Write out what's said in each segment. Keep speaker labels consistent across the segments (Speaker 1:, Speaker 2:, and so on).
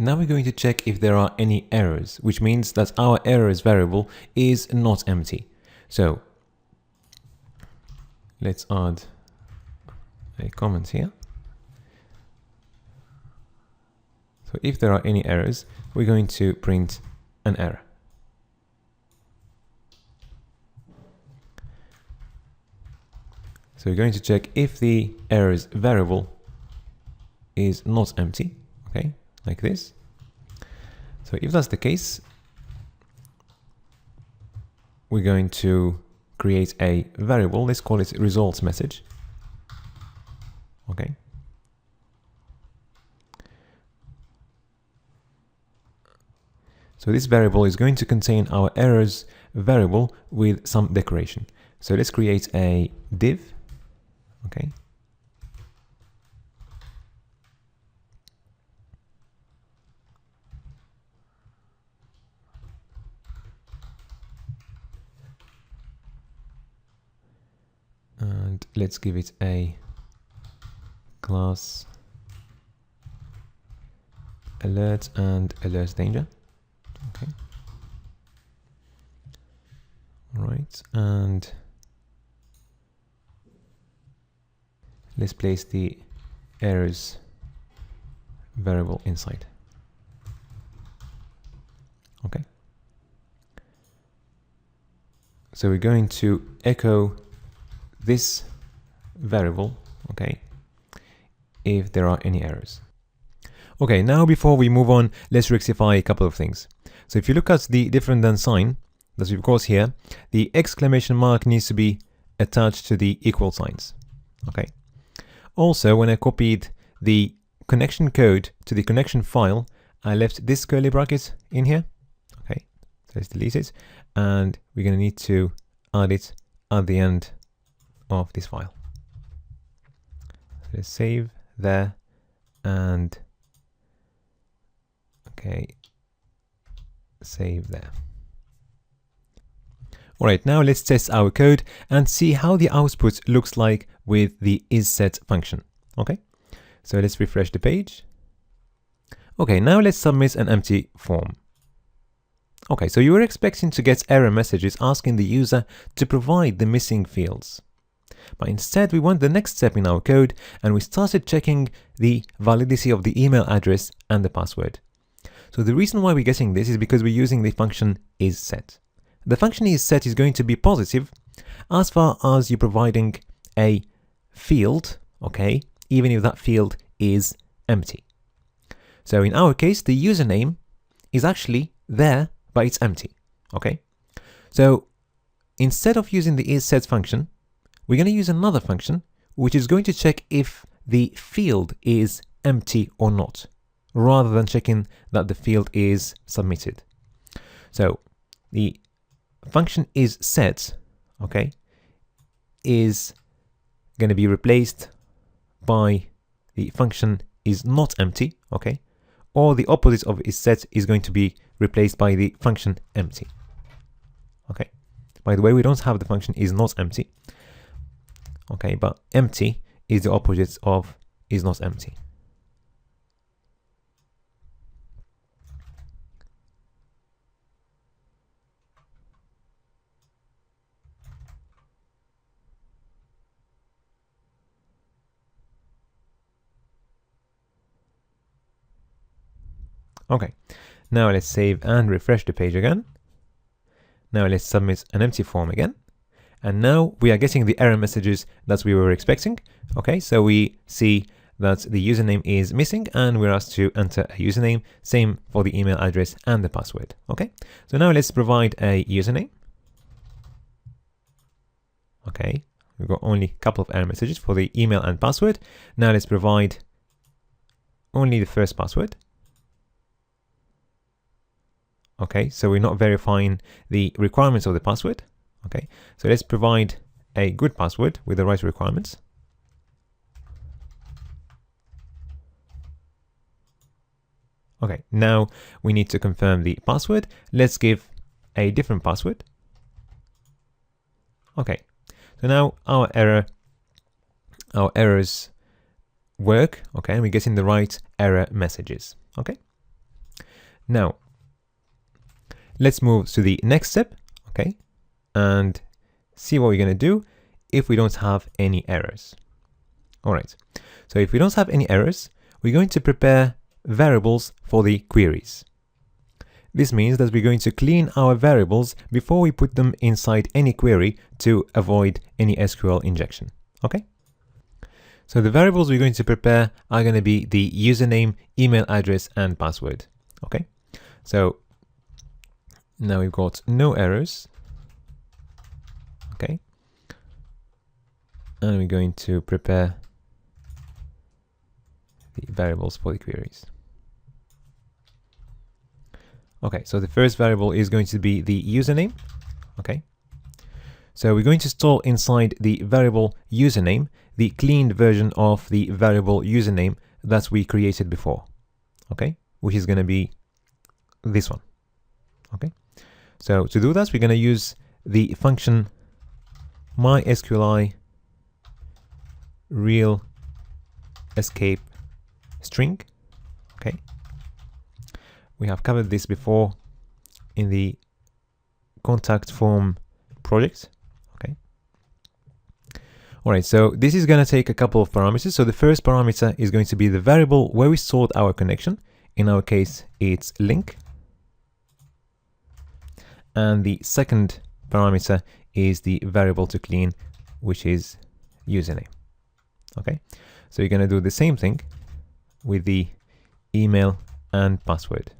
Speaker 1: Now we're going to check if there are any errors, which means that our errors variable is not empty. So let's add a comment here. So if there are any errors, we're going to print an error. So we're going to check if the errors variable is not empty, okay, like this. So if that's the case, we're going to create a variable. Let's call it results message. Okay. So this variable is going to contain our errors variable with some decoration. So let's create a div. Okay. And let's give it a class alert and alert danger. Okay. All right, and let's place the errors variable inside. Okay. So we're going to echo this variable, okay, if there are any errors. Okay, now before we move on, let's rectify a couple of things. So if you look at the different than sign that we've got here, the exclamation mark needs to be attached to the equal signs. Okay. Also, when I copied the connection code to the connection file, I left this curly bracket in here. Okay, so let's delete it, and we're going to need to add it at the end of this file. So let's save there, and okay, save there. All right, now let's test our code and see how the output looks like with the isSet function. Okay, so let's refresh the page. Okay, now let's submit an empty form. Okay, so you were expecting to get error messages asking the user to provide the missing fields. But instead, we went the next step in our code and we started checking the validity of the email address and the password. So the reason why we're getting this is because we're using the function isSet. The function isSet is going to be positive as far as you're providing a field, okay, even if that field is empty. So in our case, the username is actually there, but it's empty, okay? So instead of using the isSet function, we're going to use another function, which is going to check if the field is empty or not, rather than checking that the field is submitted. So the function isSet, okay, is going to be replaced by the function isNotEmpty, okay, or the opposite of isSet is going to be replaced by the function empty. Okay. By the way, we don't have the function isNotEmpty. Okay, but empty is the opposite of isNotEmpty. Okay, now let's save and refresh the page again. Now let's submit an empty form again. And now we are getting the error messages that we were expecting. Okay, so we see that the username is missing and we're asked to enter a username. Same for the email address and the password. Okay, so now let's provide a username. Okay, we've got only a couple of error messages for the email and password. Now let's provide only the first password. Okay, so we're not verifying the requirements of the password. Okay, so let's provide a good password with the right requirements. Okay, now we need to confirm the password. Let's give a different password. Okay, so now our errors work. Okay, and we're getting the right error messages. Okay. Now, let's move to the next step, okay, and see what we're going to do if we don't have any errors. All right, so if we don't have any errors, we're going to prepare variables for the queries. This means that we're going to clean our variables before we put them inside any query to avoid any SQL injection, okay? So the variables we're going to prepare are going to be the username, email address, and password, okay? So now we've got no errors, okay? And we're going to prepare the variables for the queries. Okay, so the first variable is going to be the username, okay? So we're going to store inside the variable username the cleaned version of the variable username that we created before, okay? Which is going to be this one, okay? So to do that, we're going to use the function mysqli real escape string, okay? We have covered this before in the contact form project, okay? All right, so this is going to take a couple of parameters. So the first parameter is going to be the variable where we stored our connection. In our case, it's link. And the second parameter is the variable to clean, which is username, okay? So you're going to do the same thing with the email and password.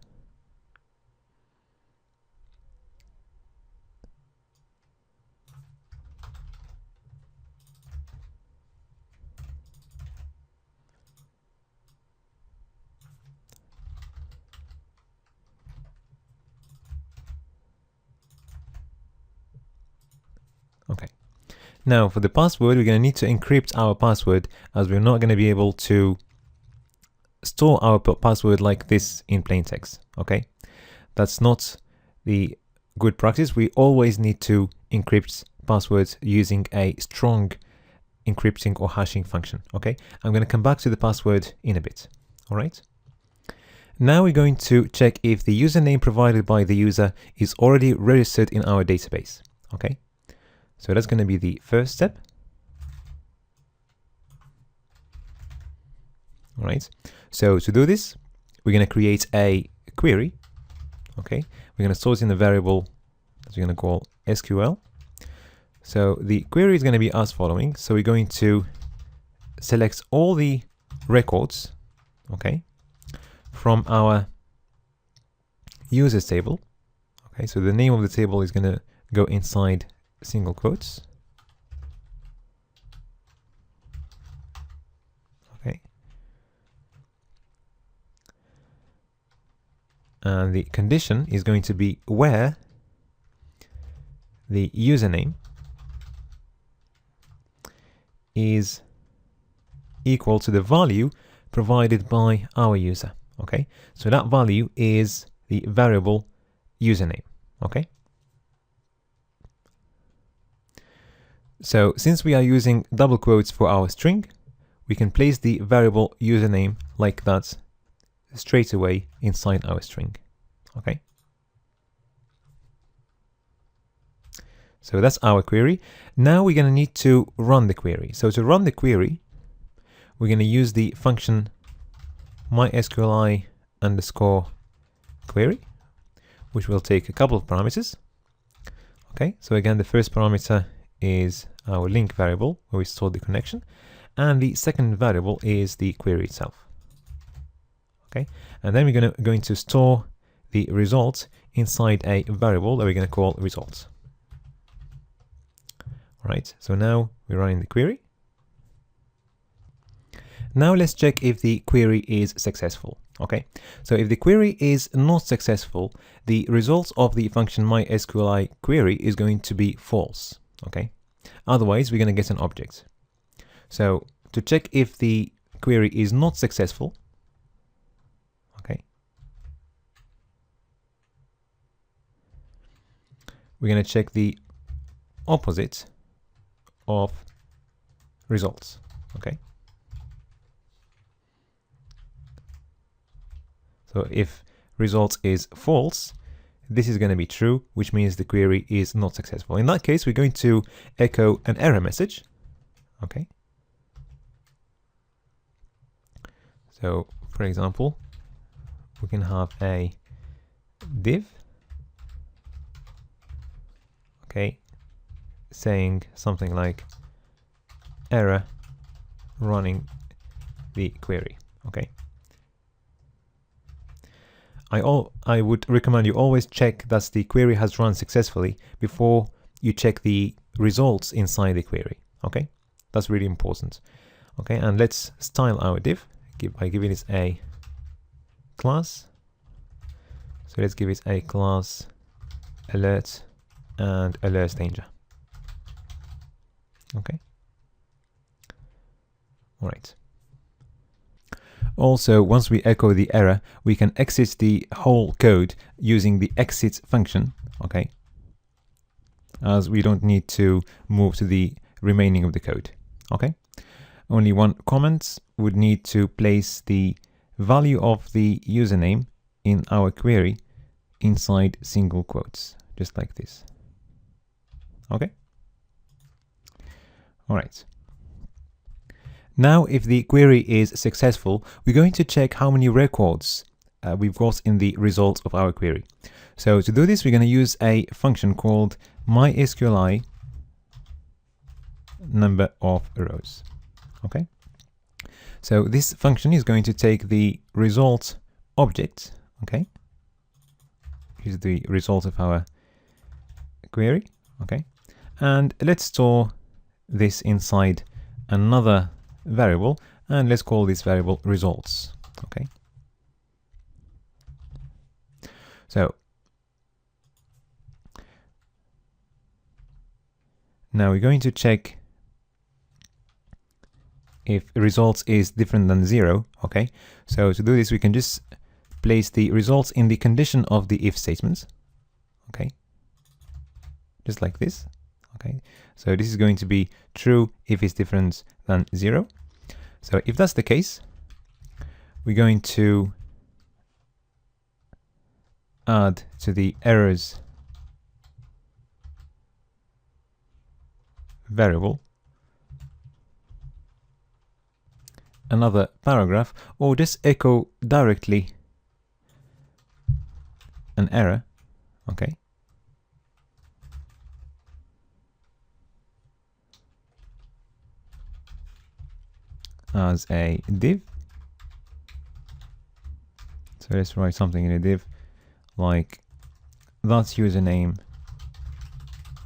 Speaker 1: Okay. Now for the password, we're going to need to encrypt our password, as we're not going to be able to store our password like this in plain text, okay? That's not the good practice. We always need to encrypt passwords using a strong encrypting or hashing function, okay? I'm going to come back to the password in a bit, all right? Now we're going to check if the username provided by the user is already registered in our database, okay? So that's going to be the first step. All right. So to do this, we're going to create a query. Okay. We're going to store it in the variable that we're going to call SQL. So the query is going to be as following. So we're going to select all the records, okay, from our users table. Okay. So the name of the table is going to go inside single quotes. Okay. And the condition is going to be where the username is equal to the value provided by our user. Okay. So that value is the variable username. Okay. So since we are using double quotes for our string, we can place the variable username like that straight away inside our string. Okay. So that's our query. Now we're going to need to run the query. So to run the query, we're going to use the function mysqli underscore query, which will take a couple of parameters. Okay. So again, the first parameter is our link variable where we store the connection, and the second variable is the query itself. Okay, and then we're going to store the result inside a variable that we're going to call results. All right, so now we're running the query. Now let's check if the query is successful. Okay, so if the query is not successful, the result of the function mysqli query is going to be false. Okay, otherwise we're going to get an object. So to check if the query is not successful, okay, we're going to check the opposite of results. Okay, so if result is false, this is going to be true, which means the query is not successful. In that case, we're going to echo an error message. Okay. So, for example, we can have a div, okay, saying something like error running the query. Okay. I would recommend you always check that the query has run successfully before you check the results inside the query. Okay, that's really important. Okay, and let's style our div by giving it a class. So let's give it a class alert and alert danger. Okay. All right. Also, once we echo the error, we can exit the whole code using the exit function, okay? As we don't need to move to the remaining of the code, okay? Only one comment would need to place the value of the username in our query inside single quotes, just like this, okay? All right. Now, if the query is successful, we're going to check how many records we've got in the result of our query. So to do this, we're going to use a function called mysqli number of rows. Okay. So this function is going to take the result object. Okay. Here's the result of our query. Okay. And let's store this inside another variable, and let's call this variable results. Okay. So now we're going to check if results is different than 0. Okay. So to do this, we can just place the results in the condition of the if statements. Okay. Just like this. Okay. So this is going to be true if it's different than 0. So if that's the case, we're going to add to the errors variable another paragraph, or just echo directly an error. Okay. As a div. So let's write something in a div like that username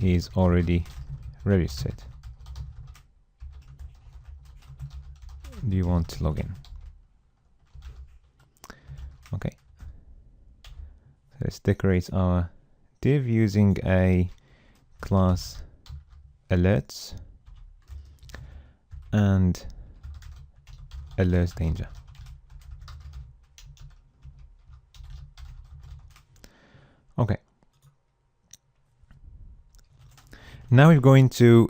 Speaker 1: is already registered. Do you want to log in? Okay. So let's decorate our div using a class alerts and alert danger. Okay. Now we're going to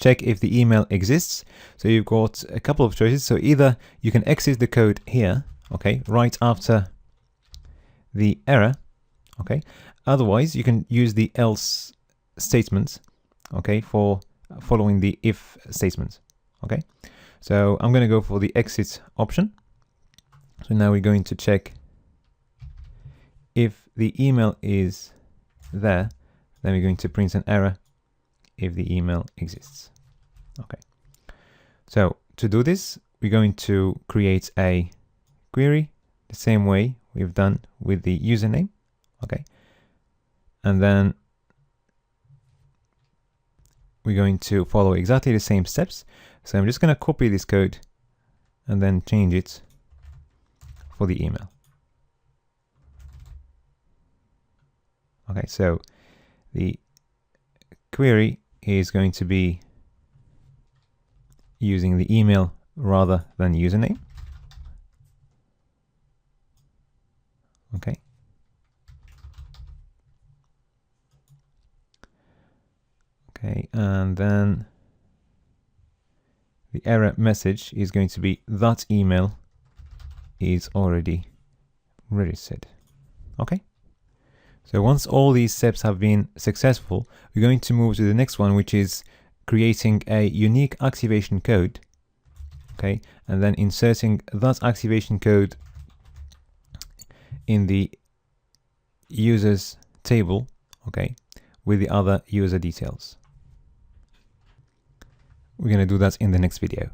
Speaker 1: check if the email exists. So you've got a couple of choices. So either you can exit the code here, okay, right after the error, okay. Otherwise, you can use the else statement, okay, for following the if statement, okay. So I'm going to go for the exit option. So now we're going to check if the email is there, then we're going to print an error if the email exists. Okay. So to do this, we're going to create a query the same way we've done with the username. Okay. And then we're going to follow exactly the same steps. So I'm just going to copy this code and then change it for the email. Okay, so the query is going to be using the email rather than username. Okay. Okay, and then the error message is going to be that email is already registered. Okay. So once all these steps have been successful, we're going to move to the next one, which is creating a unique activation code. Okay, and then inserting that activation code in the users table, okay, with the other user details. We're going to do that in the next video.